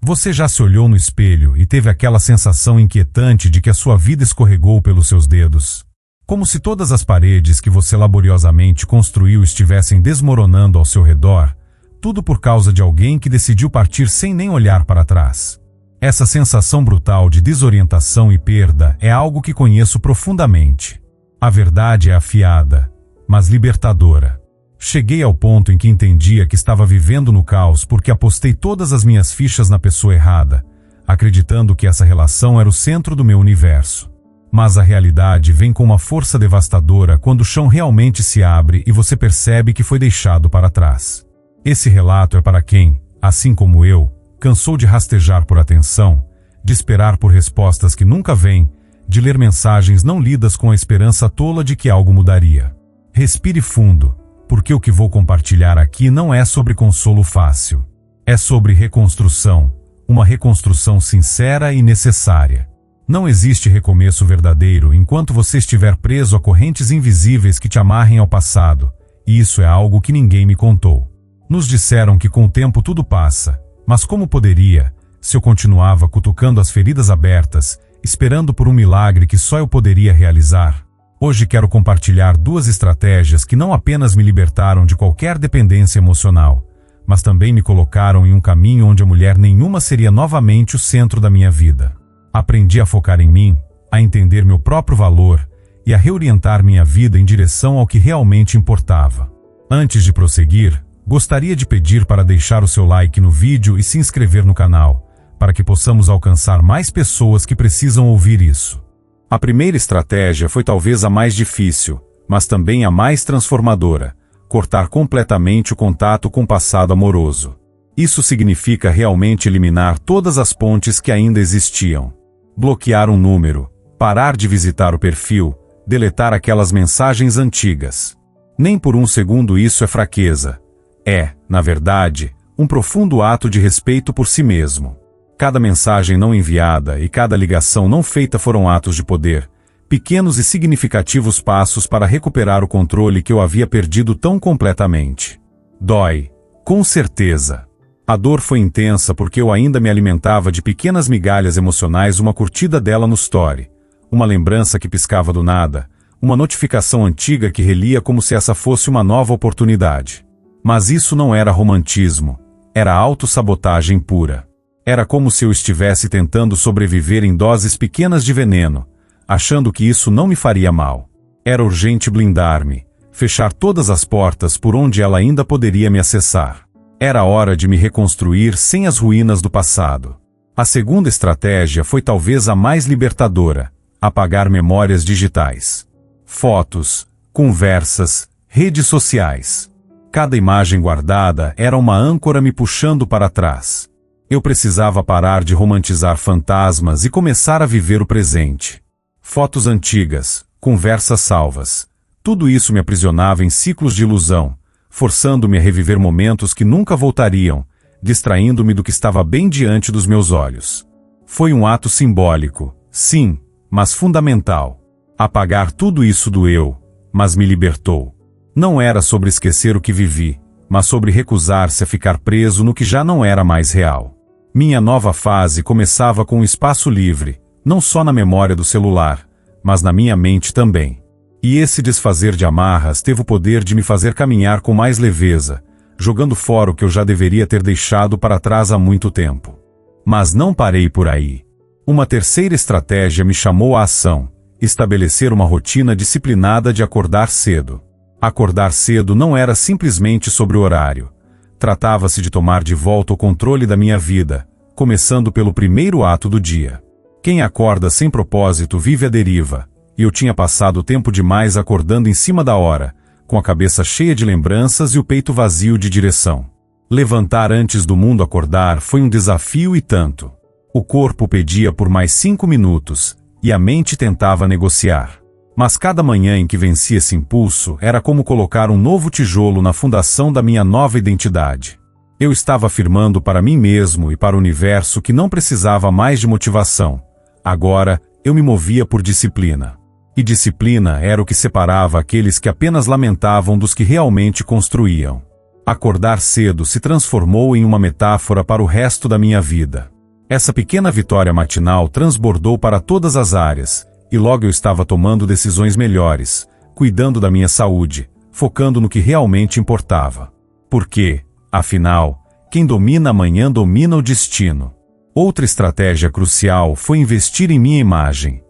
Você já se olhou no espelho e teve aquela sensação inquietante de que a sua vida escorregou pelos seus dedos? Como se todas as paredes que você laboriosamente construiu estivessem desmoronando ao seu redor, tudo por causa de alguém que decidiu partir sem nem olhar para trás. Essa sensação brutal de desorientação e perda é algo que conheço profundamente. A verdade é afiada, mas libertadora. Cheguei ao ponto em que entendia que estava vivendo no caos porque apostei todas as minhas fichas na pessoa errada, acreditando que essa relação era o centro do meu universo. Mas a realidade vem com uma força devastadora quando o chão realmente se abre e você percebe que foi deixado para trás. Esse relato é para quem, assim como eu, cansou de rastejar por atenção, de esperar por respostas que nunca vêm, de ler mensagens não lidas com a esperança tola de que algo mudaria. Respire fundo, porque o que vou compartilhar aqui não é sobre consolo fácil. É sobre reconstrução, uma reconstrução sincera e necessária. Não existe recomeço verdadeiro enquanto você estiver preso a correntes invisíveis que te amarrem ao passado, e isso é algo que ninguém me contou. Nos disseram que com o tempo tudo passa, mas como poderia, se eu continuava cutucando as feridas abertas, esperando por um milagre que só eu poderia realizar? Hoje quero compartilhar 2 estratégias que não apenas me libertaram de qualquer dependência emocional, mas também me colocaram em um caminho onde a mulher nenhuma seria novamente o centro da minha vida. Aprendi a focar em mim, a entender meu próprio valor e a reorientar minha vida em direção ao que realmente importava. Antes de prosseguir, gostaria de pedir para deixar o seu like no vídeo e se inscrever no canal, para que possamos alcançar mais pessoas que precisam ouvir isso. A primeira estratégia foi talvez a mais difícil, mas também a mais transformadora: cortar completamente o contato com o passado amoroso. Isso significa realmente eliminar todas as pontes que ainda existiam. Bloquear um número, parar de visitar o perfil, deletar aquelas mensagens antigas. Nem por um segundo isso é fraqueza. É, na verdade, um profundo ato de respeito por si mesmo. Cada mensagem não enviada e cada ligação não feita foram atos de poder, pequenos e significativos passos para recuperar o controle que eu havia perdido tão completamente. Dói, com certeza. A dor foi intensa porque eu ainda me alimentava de pequenas migalhas emocionais, uma curtida dela no story, uma lembrança que piscava do nada, uma notificação antiga que relia como se essa fosse uma nova oportunidade. Mas isso não era romantismo, era autossabotagem pura. Era como se eu estivesse tentando sobreviver em doses pequenas de veneno, achando que isso não me faria mal. Era urgente blindar-me, fechar todas as portas por onde ela ainda poderia me acessar. Era hora de me reconstruir sem as ruínas do passado. A segunda estratégia foi talvez a mais libertadora: apagar memórias digitais. Fotos, conversas, redes sociais. Cada imagem guardada era uma âncora me puxando para trás. Eu precisava parar de romantizar fantasmas e começar a viver o presente. Fotos antigas, conversas salvas. Tudo isso me aprisionava em ciclos de ilusão, forçando-me a reviver momentos que nunca voltariam, distraindo-me do que estava bem diante dos meus olhos. Foi um ato simbólico, sim, mas fundamental. Apagar tudo isso doeu, mas me libertou. Não era sobre esquecer o que vivi, mas sobre recusar-se a ficar preso no que já não era mais real. Minha nova fase começava com um espaço livre, não só na memória do celular, mas na minha mente também. E esse desfazer de amarras teve o poder de me fazer caminhar com mais leveza, jogando fora o que eu já deveria ter deixado para trás há muito tempo. Mas não parei por aí. Uma terceira estratégia me chamou à ação: estabelecer uma rotina disciplinada de acordar cedo. Acordar cedo não era simplesmente sobre o horário. Tratava-se de tomar de volta o controle da minha vida, começando pelo primeiro ato do dia. Quem acorda sem propósito vive à deriva, e eu tinha passado tempo demais acordando em cima da hora, com a cabeça cheia de lembranças e o peito vazio de direção. Levantar antes do mundo acordar foi um desafio e tanto. O corpo pedia por mais 5 minutos, e a mente tentava negociar. Mas cada manhã em que venci esse impulso era como colocar um novo tijolo na fundação da minha nova identidade. Eu estava afirmando para mim mesmo e para o universo que não precisava mais de motivação. Agora, eu me movia por disciplina. E disciplina era o que separava aqueles que apenas lamentavam dos que realmente construíam. Acordar cedo se transformou em uma metáfora para o resto da minha vida. Essa pequena vitória matinal transbordou para todas as áreas, e logo eu estava tomando decisões melhores, cuidando da minha saúde, focando no que realmente importava. Porque, afinal, quem domina amanhã domina o destino. Outra estratégia crucial foi investir em minha imagem.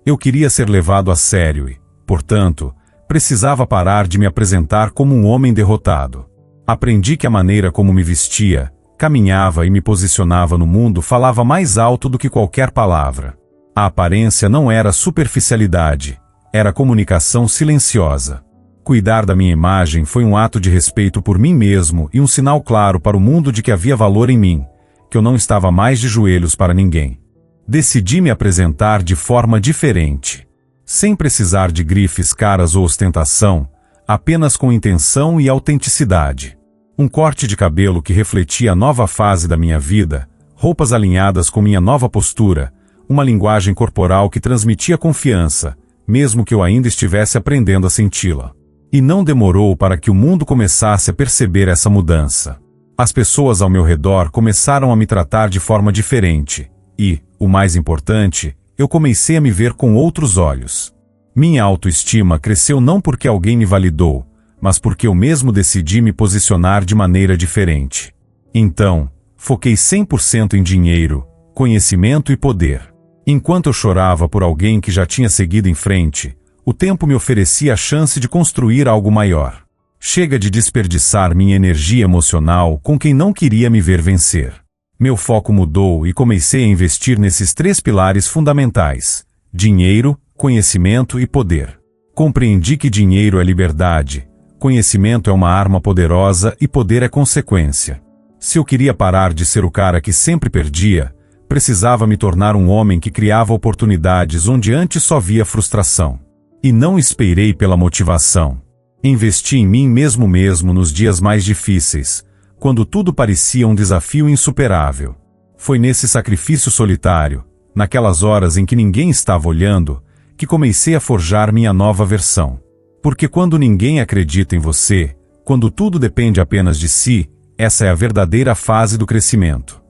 Eu queria ser levado a sério e, portanto, precisava parar de me apresentar como um homem derrotado. Aprendi que a maneira como me vestia, caminhava e me posicionava no mundo falava mais alto do que qualquer palavra. A aparência não era superficialidade, era comunicação silenciosa. Cuidar da minha imagem foi um ato de respeito por mim mesmo e um sinal claro para o mundo de que havia valor em mim, que eu não estava mais de joelhos para ninguém. Decidi me apresentar de forma diferente. Sem precisar de grifes caras ou ostentação, apenas com intenção e autenticidade. Um corte de cabelo que refletia a nova fase da minha vida, roupas alinhadas com minha nova postura, uma linguagem corporal que transmitia confiança, mesmo que eu ainda estivesse aprendendo a senti-la. E não demorou para que o mundo começasse a perceber essa mudança. As pessoas ao meu redor começaram a me tratar de forma diferente, e, o mais importante, eu comecei a me ver com outros olhos. Minha autoestima cresceu não porque alguém me validou, mas porque eu mesmo decidi me posicionar de maneira diferente. Então, foquei 100% em dinheiro, conhecimento e poder. Enquanto eu chorava por alguém que já tinha seguido em frente, o tempo me oferecia a chance de construir algo maior. Chega de desperdiçar minha energia emocional com quem não queria me ver vencer. Meu foco mudou e comecei a investir nesses 3 pilares fundamentais: dinheiro, conhecimento e poder. Compreendi que dinheiro é liberdade, conhecimento é uma arma poderosa e poder é consequência. Se eu queria parar de ser o cara que sempre perdia, precisava me tornar um homem que criava oportunidades onde antes só via frustração. E não esperei pela motivação. Investi em mim mesmo nos dias mais difíceis, quando tudo parecia um desafio insuperável. Foi nesse sacrifício solitário, naquelas horas em que ninguém estava olhando, que comecei a forjar minha nova versão. Porque quando ninguém acredita em você, quando tudo depende apenas de si, essa é a verdadeira fase do crescimento.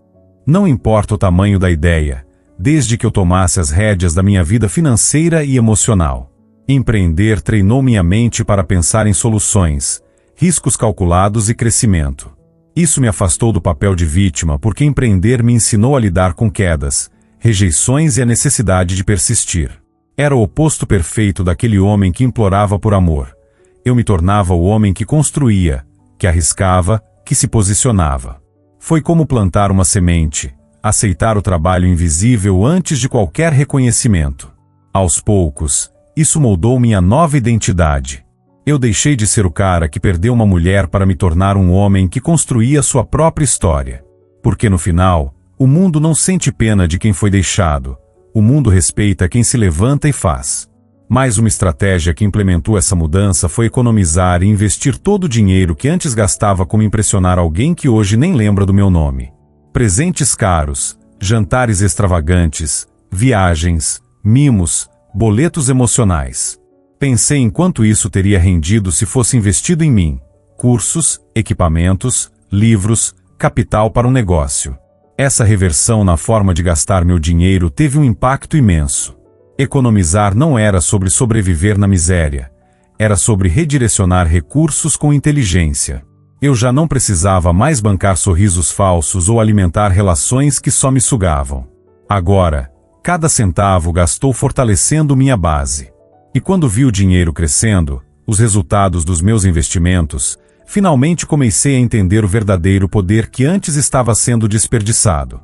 Não importa o tamanho da ideia, desde que eu tomasse as rédeas da minha vida financeira e emocional. Empreender treinou minha mente para pensar em soluções, riscos calculados e crescimento. Isso me afastou do papel de vítima porque empreender me ensinou a lidar com quedas, rejeições e a necessidade de persistir. Era o oposto perfeito daquele homem que implorava por amor. Eu me tornava o homem que construía, que arriscava, que se posicionava. Foi como plantar uma semente, aceitar o trabalho invisível antes de qualquer reconhecimento. Aos poucos, isso moldou minha nova identidade. Eu deixei de ser o cara que perdeu uma mulher para me tornar um homem que construía sua própria história. Porque no final, o mundo não sente pena de quem foi deixado. O mundo respeita quem se levanta e faz. Mais uma estratégia que implementou essa mudança foi economizar e investir todo o dinheiro que antes gastava como impressionar alguém que hoje nem lembra do meu nome. Presentes caros, jantares extravagantes, viagens, mimos, boletos emocionais. Pensei em quanto isso teria rendido se fosse investido em mim. Cursos, equipamentos, livros, capital para um negócio. Essa reversão na forma de gastar meu dinheiro teve um impacto imenso. Economizar não era sobre sobreviver na miséria. Era sobre redirecionar recursos com inteligência. Eu já não precisava mais bancar sorrisos falsos ou alimentar relações que só me sugavam. Agora, cada centavo gastou fortalecendo minha base. E quando vi o dinheiro crescendo, os resultados dos meus investimentos, finalmente comecei a entender o verdadeiro poder que antes estava sendo desperdiçado.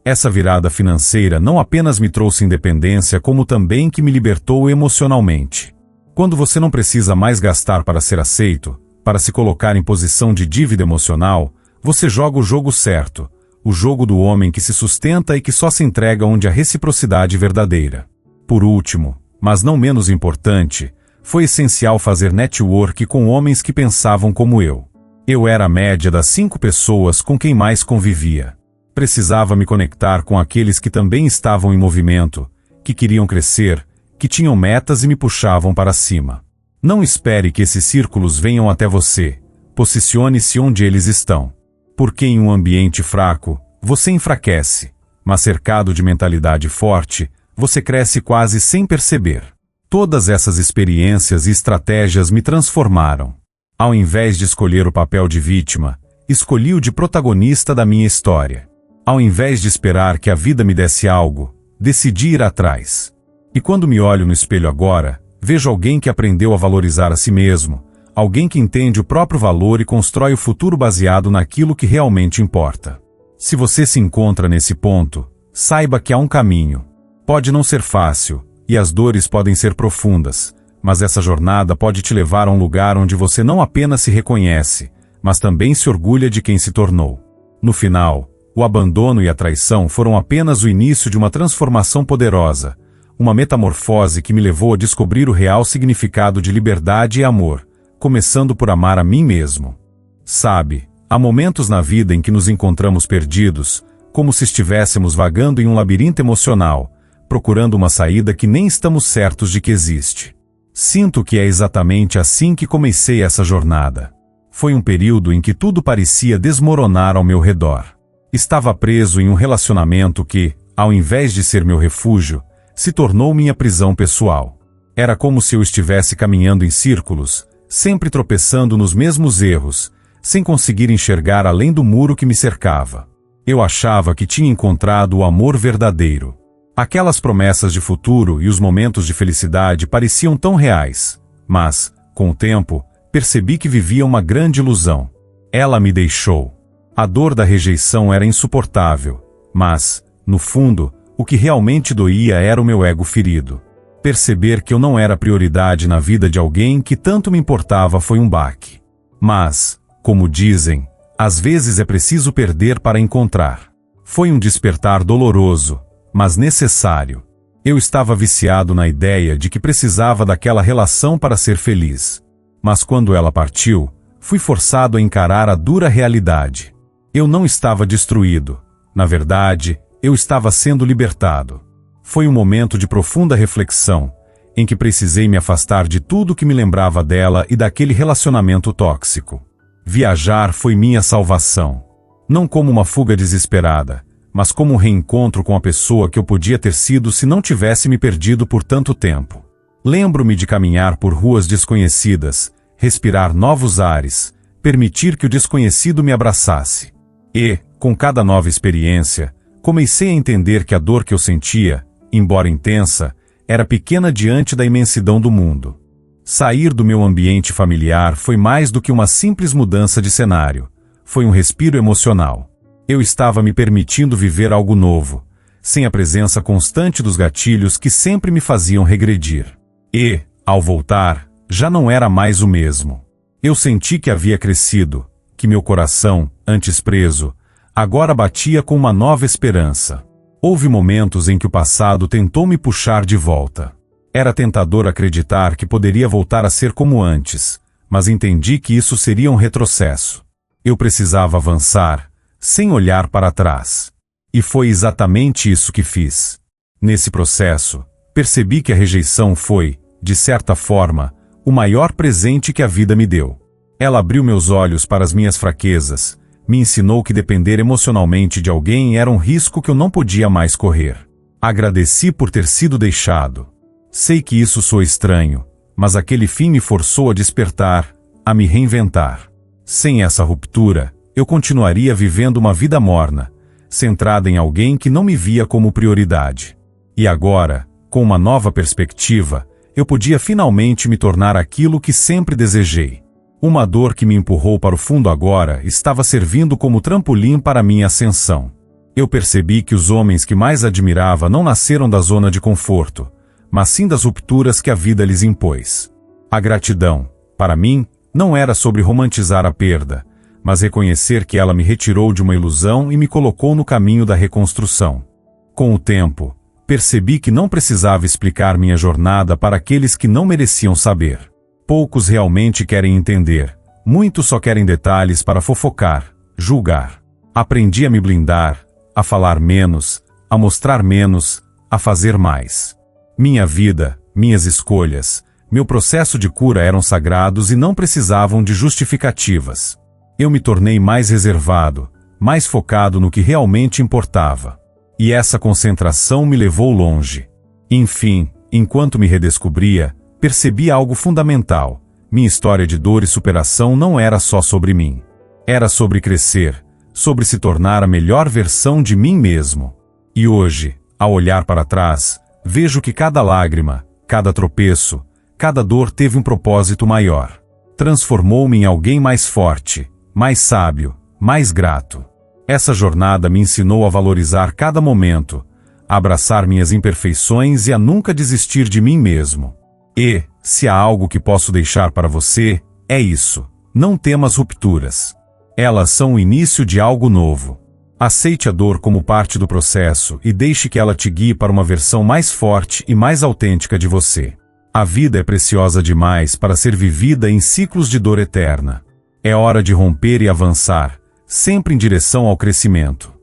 Essa virada financeira não apenas me trouxe independência, como também que me libertou emocionalmente. Quando você não precisa mais gastar para ser aceito, para se colocar em posição de dívida emocional, você joga o jogo certo. O jogo do homem que se sustenta e que só se entrega onde há reciprocidade verdadeira. Por último, mas não menos importante, foi essencial fazer network com homens que pensavam como eu. Eu era a média das 5 pessoas com quem mais convivia. Precisava me conectar com aqueles que também estavam em movimento, que queriam crescer, que tinham metas e me puxavam para cima. Não espere que esses círculos venham até você. Posicione-se onde eles estão. Porque em um ambiente fraco, você enfraquece, Mas cercado de mentalidade forte, você cresce quase sem perceber. Todas essas experiências e estratégias me transformaram. Ao invés de escolher o papel de vítima, escolhi o de protagonista da minha história. Ao invés de esperar que a vida me desse algo, decidi ir atrás. E quando me olho no espelho agora, vejo alguém que aprendeu a valorizar a si mesmo, alguém que entende o próprio valor e constrói o futuro baseado naquilo que realmente importa. Se você se encontra nesse ponto, saiba que há um caminho. Pode não ser fácil, e as dores podem ser profundas, mas essa jornada pode te levar a um lugar onde você não apenas se reconhece, mas também se orgulha de quem se tornou. No final, o abandono e a traição foram apenas o início de uma transformação poderosa, uma metamorfose que me levou a descobrir o real significado de liberdade e amor, começando por amar a mim mesmo. Sabe, há momentos na vida em que nos encontramos perdidos, como se estivéssemos vagando em um labirinto emocional, procurando uma saída que nem estamos certos de que existe. Sinto que é exatamente assim que comecei essa jornada. Foi um período em que tudo parecia desmoronar ao meu redor. Estava preso em um relacionamento que, ao invés de ser meu refúgio, se tornou minha prisão pessoal. Era como se eu estivesse caminhando em círculos, sempre tropeçando nos mesmos erros, sem conseguir enxergar além do muro que me cercava. Eu achava que tinha encontrado o amor verdadeiro. Aquelas promessas de futuro e os momentos de felicidade pareciam tão reais, mas, com o tempo, percebi que vivia uma grande ilusão. Ela me deixou. A dor da rejeição era insuportável, mas, no fundo, o que realmente doía era o meu ego ferido. Perceber que eu não era prioridade na vida de alguém que tanto me importava foi um baque. Mas, como dizem, às vezes é preciso perder para encontrar. Foi um despertar doloroso, mas necessário. Eu estava viciado na ideia de que precisava daquela relação para ser feliz. Mas quando ela partiu, fui forçado a encarar a dura realidade. Eu não estava destruído. Na verdade, eu estava sendo libertado. Foi um momento de profunda reflexão, em que precisei me afastar de tudo que me lembrava dela e daquele relacionamento tóxico. Viajar foi minha salvação. Não como uma fuga desesperada, mas como um reencontro com a pessoa que eu podia ter sido se não tivesse me perdido por tanto tempo. Lembro-me de caminhar por ruas desconhecidas, respirar novos ares, permitir que o desconhecido me abraçasse. E, com cada nova experiência, comecei a entender que a dor que eu sentia, embora intensa, era pequena diante da imensidão do mundo. Sair do meu ambiente familiar foi mais do que uma simples mudança de cenário. Foi um respiro emocional. Eu estava me permitindo viver algo novo, sem a presença constante dos gatilhos que sempre me faziam regredir. E, ao voltar, já não era mais o mesmo. Eu senti que havia crescido, que meu coração, antes preso, agora batia com uma nova esperança. Houve momentos em que o passado tentou me puxar de volta. Era tentador acreditar que poderia voltar a ser como antes, mas entendi que isso seria um retrocesso. Eu precisava avançar, sem olhar para trás. E foi exatamente isso que fiz. Nesse processo, percebi que a rejeição foi, de certa forma, o maior presente que a vida me deu. Ela abriu meus olhos para as minhas fraquezas, me ensinou que depender emocionalmente de alguém era um risco que eu não podia mais correr. Agradeci por ter sido deixado. Sei que isso soa estranho, mas aquele fim me forçou a despertar, a me reinventar. Sem essa ruptura, eu continuaria vivendo uma vida morna, centrada em alguém que não me via como prioridade. E agora, com uma nova perspectiva, eu podia finalmente me tornar aquilo que sempre desejei. Uma dor que me empurrou para o fundo agora estava servindo como trampolim para minha ascensão. Eu percebi que os homens que mais admirava não nasceram da zona de conforto, mas sim das rupturas que a vida lhes impôs. A gratidão, para mim, não era sobre romantizar a perda, mas reconhecer que ela me retirou de uma ilusão e me colocou no caminho da reconstrução. Com o tempo, percebi que não precisava explicar minha jornada para aqueles que não mereciam saber. Poucos realmente querem entender, muitos só querem detalhes para fofocar, julgar. Aprendi a me blindar, a falar menos, a mostrar menos, a fazer mais. Minha vida, minhas escolhas, meu processo de cura eram sagrados e não precisavam de justificativas. Eu me tornei mais reservado, mais focado no que realmente importava. E essa concentração me levou longe. Enfim, enquanto me redescobria, percebi algo fundamental. Minha história de dor e superação não era só sobre mim. Era sobre crescer, sobre se tornar a melhor versão de mim mesmo. E hoje, ao olhar para trás, vejo que cada lágrima, cada tropeço, cada dor teve um propósito maior. Transformou-me em alguém mais forte, mais sábio, mais grato. Essa jornada me ensinou a valorizar cada momento, a abraçar minhas imperfeições e a nunca desistir de mim mesmo. E, se há algo que posso deixar para você, é isso. Não temas rupturas. Elas são o início de algo novo. Aceite a dor como parte do processo e deixe que ela te guie para uma versão mais forte e mais autêntica de você. A vida é preciosa demais para ser vivida em ciclos de dor eterna. É hora de romper e avançar, sempre em direção ao crescimento.